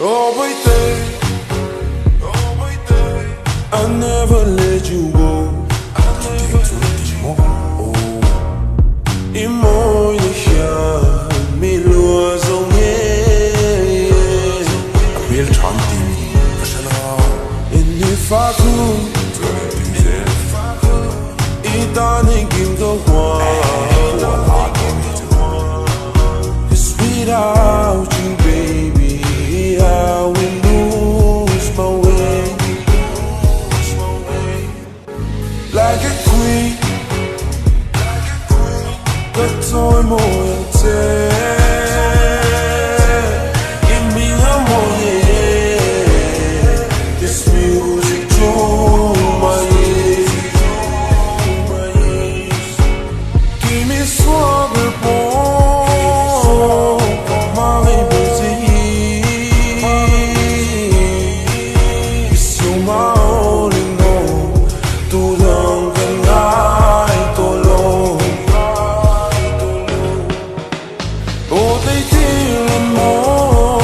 Oh, wait there. I never let you go. Emoja här med låsången. Jag vill chanti, En ny faktum idan hingin gawa. Cause without you, baby, I will lose my way. Like a queen, the toy more give me a more, yeah. This music to my ears. Give me swagger, boy, my baby. It's you my all in all. Too long and night alone. Oh, they didn't more.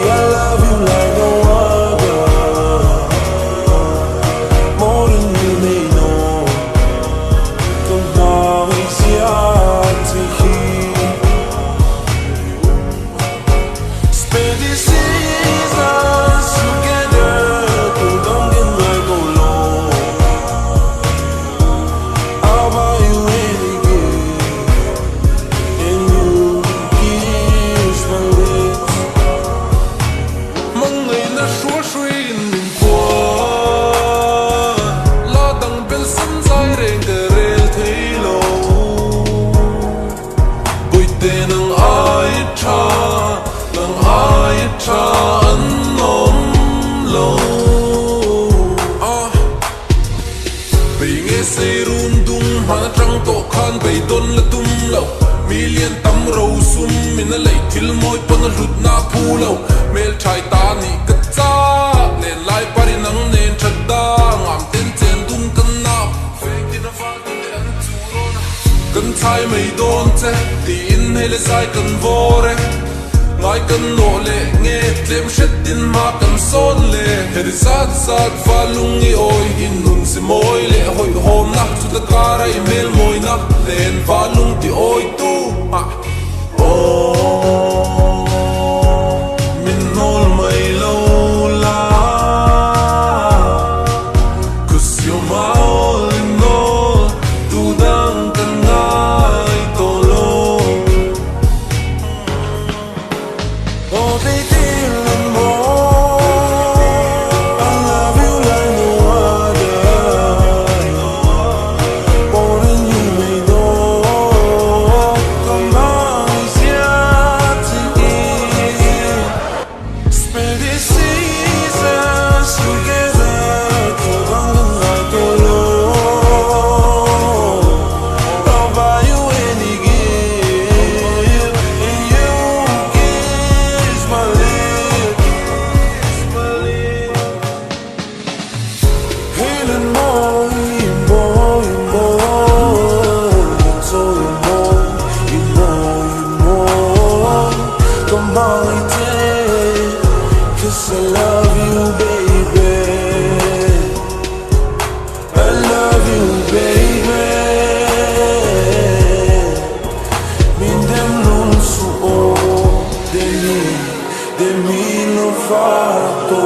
I love you like no other, more than you may know. Don't always yet to hear. Spend these seasons together. Don't get like go long. I'll buy you any gift, and you kiss my lips. Mang ngày na xua suy mình qua lo đằng bên sân dài rèn cờ rèn thấy lâu bụi tên nâng ai cha ân ôm lâu bị nghe say run tung mà trăng tổ khan bay đôn là tum lâu million tâm râu sum mình lấy thil môi pon rụt na phu lâu mel trai ta ni cất cha lên lại pari nắng nên chật đa ngam tên chen tung cân na fake in a fall in the anturon cân chai mây đôn che thì in hay là sai cân vô re ngài cân nổ lệ nghe lem sét tin ma cân son lệ heri sát pha lung i oi in nun si môi lệ hoi hôm nak chu ta karai mel môi nak lên pha lung ti oi tu Min nol mai lâu la. Cause you're my all in all. Tu đang cần ai tô lô. Oh, they didn't more. I love you like no other, more than you may know. Come on, it's yet to hear. Spend these seasons together. Too long and like alone. I'll buy you any gift, and you kiss my lips. Healing more, so you more. Come on, take, 'cause I love you, baby. I love you, baby. Min dem non su o de mi lo fatto.